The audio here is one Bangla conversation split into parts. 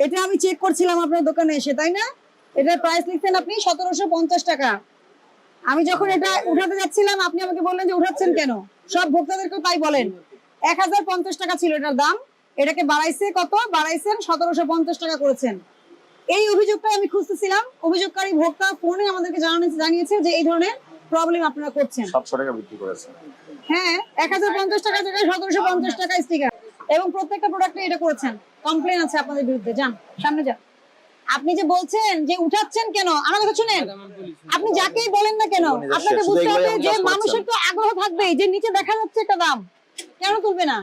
এটা আমি চেক করছিলাম আপনার দোকানে এসে, তাই না? এটার প্রাইস লিখছেন আপনি 1750 টাকা। আমি যখন এটা উঠাতে যাচ্ছিলাম আপনি আমাকে বললেন যে উঠাচ্ছেন কেন। সব ভোক্তাদেরকে তাই বলেন। 1050 টাকা ছিল এটার দাম, এটাকে বাড়াইছে কত? বাড়াইছেন 1750 টাকা করেছেন। এই অভিযোগটা আমি খুঁজতেছিলাম। অভিযোগকারী ভোক্তা ফোনে আমাদেরকে জানিয়েছে যে এই ধরনের প্রবলেম আপনারা করছেন। 700 টাকা বিক্রি করেছেন। হ্যাঁ, 1050 টাকা জায়গায় 1750 টাকা স্টিকার, এবং প্রত্যেকটা প্রোডাক্টে এটা করেছেন। কমপ্লেন আছে আপনাদের বিরুদ্ধে। যান সামনে যান। আপনি যে বলছেন যে উঠাচ্ছেন কেন, আমার কথা শুনেন। আপনি যাকেই বলেন না কেন, আপনাকে বুঝতে হবে যে মানুষের তো আগ্রহ থাকবে যে নিচে দেখা যাচ্ছে একটা দাম, কেন তুলবে না?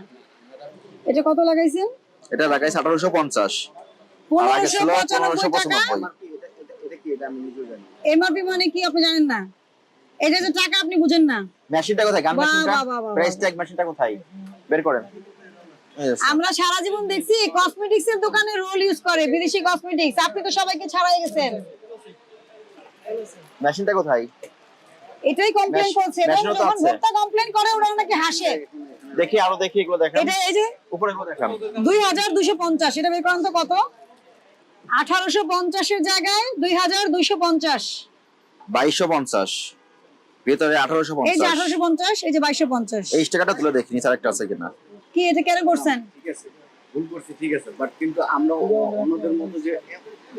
এটা কত লাগাইছেন? এটা লাগাই 1850। 1595 টাকা। এমআরপি মানে কি আপনি জানেন না? এটা যে টাকা আপনি বুঝেন না। মেশিনটা কোথায়? গান মেশিনটা, প্রাইস ট্যাগ মেশিনটা কোথায়? বের করেন। আমরা সারা জীবন দেখছি কসমেটিক্স এর দোকানে রোল ইউজ করে, বিদেশি কসমেটিক্স। আপনি তো সবাইকে ছাড়াই গেছেন। মেশিনটা কোথায়? এটাই কমপ্লেইন করছে। যখন ভোক্তা কমপ্লেইন করে ওরা নাকি হাসে। দেখি আরো দেখি, এগুলো দেখান। এটা এই যে উপরে এগুলো দেখান। 2250। এটা বের করেন তো কত? 1850 এর জায়গায় 2250। 2250 ভিতরে 1850। এই যে 1850, এই যে 2250। এই টাকাটা তুলে দেখি নিচে আরেকটা আছে কিনা। কি এটা কেন করছেন? ঠিক আছে, ভুল করছি, ঠিক আছে, বাট কিন্তু আমরা অন্যদের মতো যে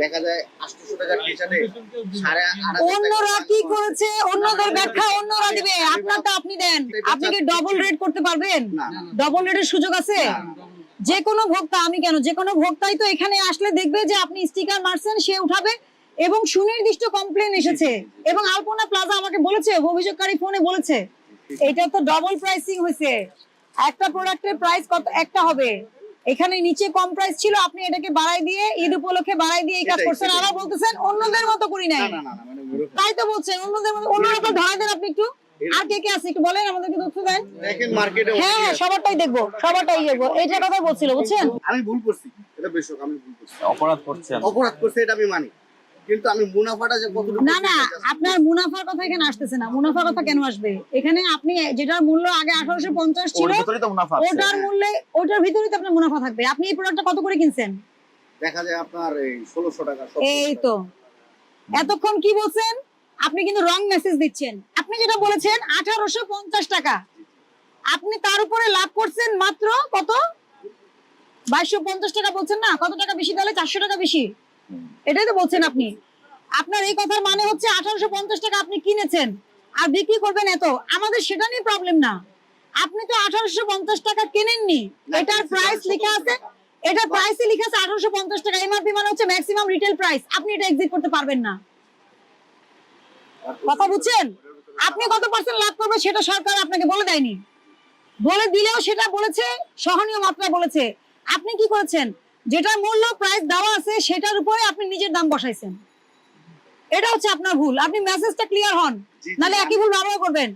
দেখা যায় 800 টাকা টি-শার্টে 8.5 অন্যরা কি করেছে অন্যদের ব্যাখ্যা অন্যরা দিবে, আপনারটা আপনি দেন। আপনি কি ডবল রেট করতে পারবেন? ডবল রেটের সুযোগ আছে? যে কোনো ভোক্তা, আমি কেন, যে কোনো ভোক্তাই তো এখানে আসলে দেখবে যে আপনি স্টিকার মারছেন, সে উঠাবে এবং সুনির্দিষ্ট কমপ্লেন এসেছে। এবং আলপনা প্লাজা আমাকে বলেছে, অভিযোগকারী ফোনে বলেছে এটা তো ডবল প্রাইসিং হয়েছে। একটা প্রোডাক্টের প্রাইস কত একটা হবে, এখানে নিচে কম প্রাইস ছিল, আপনি এটাকে বাড়াই দিয়ে ঈদ উপলক্ষে বাড়াই দিয়ে এই কাজ করছেন। আবার বলতেছেন অন্যদের মতো করি নাই। তাই তো বলছেন অন্যদের মতো। অন্যরা তো ধরা দেন আপনি একটু। আর কে কে আছে একটু বলেন, আমাদেরকে তথ্য দেন। দেখেন মার্কেটে হ্যাঁ হ্যাঁ, সবারটাই দেখবো, সবারটাই দেখবো। এইটা কথা বলছিল, বুঝছেন? আমি ভুল করছি, এটা বেশক আমি ভুল করছি, অপরাধ করছেন। অপরাধ করছে এটা আমি মানি, কিন্তু আমি মুনাফাটা যে কতটুকু। না না, আপনার মুনাফার কথা এখানে আসতেছে না। মুনাফার কথা কেন আসবে এখানে? আপনি যেটার মূল্য আগে 1850 ছিল, ওর ভিতরেই তো মুনাফা আছে। ওটার মূল্যে, ওটার ভিতরেই তো আপনার মুনাফা থাকবে। আপনি এই প্রোডাক্টটা কত করে কিনছেন? দেখা যায় আপনার এই 1600 টাকা। এই তো এতক্ষণ কি বলছেন? আপনি কিন্তু রং মেসেজ দিচ্ছেন। আপনি যেটা বলেছেন 1850 টাকা, আপনি তার উপরে লাভ করছেন মাত্র কত? 2250 টাকা বলছেন না? কত টাকা বেশি তাহলে? 400 টাকা বেশি। এটাই তো বলছেন আপনি। আপনার এই কথার মানে হচ্ছে 1850 টাকা আপনি কিনেছেন আর বিক্রি করবেন এত। আমাদের সেটা নিয়ে প্রবলেম না। আপনি তো 1850 টাকা কিনেননি, এটার প্রাইস লেখা আছে, এটা প্রাইসে লেখা আছে 1850 টাকা। এমআরপি মানে হচ্ছে ম্যাক্সিমাম রিটেল প্রাইস। আপনি এটা এক্সিট করতে পারবেন না। কথা বুঝছেন? আপনি কত পার্সেন্ট লাভ করবেন সেটা সরকার আপনাকে বলে দেয়নি। বলে দিলেও সেটা বলেছে সহনীয় মাত্রা বলেছে। আপনি কি করেছেন? যেটা মূল্য প্রাইস দেওয়া আছে সেটার উপরে আপনি নিজের দাম বসাইছেন। এটা হচ্ছে আপনার ভুল। আপনি মেসেজটা ক্লিয়ার হন, নালে একই ভুল বারবার করবেন।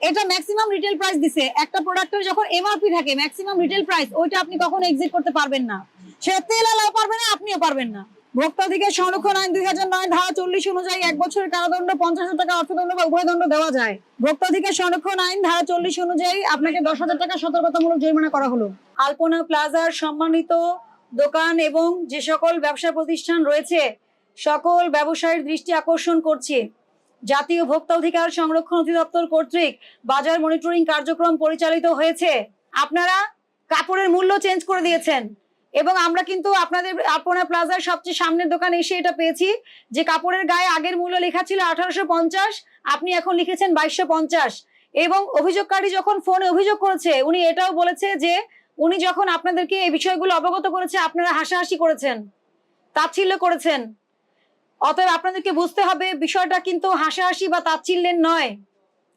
এটা ম্যাক্সিমাম রিটেল প্রাইস দিছে। একটা প্রোডাক্টের যখন এমআরপি থাকে ম্যাক্সিমাম রিটেল প্রাইস, ওইটা আপনি কখনো এক্সিট করতে পারবেন না। সেটা তেল আলাও পারবে না, আপনিও পারবেন না। ভোক্তা অধিকার সংরক্ষণ আইন 2009 ধারা 40 অনুযায়ী 1 বছরের কারাদণ্ড, 50,000 টাকা অর্থদণ্ড বা উভয়দণ্ড দেওয়া যায়। ভোক্তা অধিকার সংরক্ষণ আইন ধারা 40 অনুযায়ী আপনাকে 10,000 টাকা সতর্কতামূলক জরিমানা করা হলো। আলপনা প্লাজার সম্মানিত দোকান এবং যে সকল ব্যবসা প্রতিষ্ঠান রয়েছে, সকল ব্যবসায়ীর দৃষ্টি আকর্ষণ করছে, জাতীয় ভোক্তা অধিকার সংরক্ষণ অধিদপ্তর কর্তৃক বাজার মনিটরিং কার্যক্রম পরিচালিত হয়েছে। আপনারা কাপড়ের মূল্য চেঞ্জ করে দিয়েছেন এবং আমরা কিন্তু আপনাদের আলপনা প্লাজার সবচেয়ে সামনের দোকানে এসে এটা পেয়েছি যে কাপড়ের গায়ে আগের মূল্য লেখা ছিল 1850, আপনি এখন লিখেছেন 2250। এবং অভিযোগকারী যখন ফোনে অভিযোগ করেছে উনি এটাও বলেছে যে উনি যখন আপনাদেরকে এই বিষয়গুলো অবগত করেছে আপনারা হাসাহাসি করেছেন, তাচ্ছিল্য করেছেন। অতএব আপনাদেরকে বুঝতে হবে বিষয়টা কিন্তু হাসাহাসি বা তাচ্ছিল্যের নয়।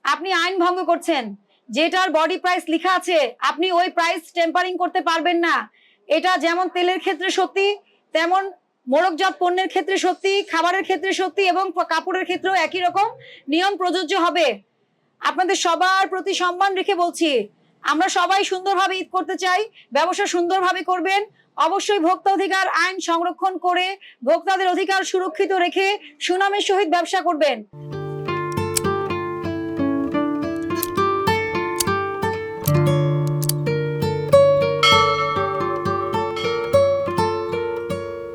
আপনি আইন ভঙ্গ করছেন। যেটার বডি প্রাইস লেখা আছে আপনি ওই প্রাইস টেম্পারিং করতে পারবেন না। এটা যেমন তেলের ক্ষেত্রে সত্যি, তেমন মোড়কজাত পণ্যের ক্ষেত্রে সত্যি, খাবারের ক্ষেত্রে সত্যি এবং কাপড়ের ক্ষেত্রেও একই রকম নিয়ম প্রযোজ্য হবে। আপনাদের সবার প্রতি সম্মান রেখে বলছি, আমরা সবাই সুন্দরভাবে ঈদ করতে চাই, ব্যবসা সুন্দরভাবে করবেন। অবশ্যই ভোক্তা অধিকার আইন সংরক্ষণ করে ভোক্তাদের অধিকার সুরক্ষিত রেখে সুনামের সহিত ব্যবসা করবেন।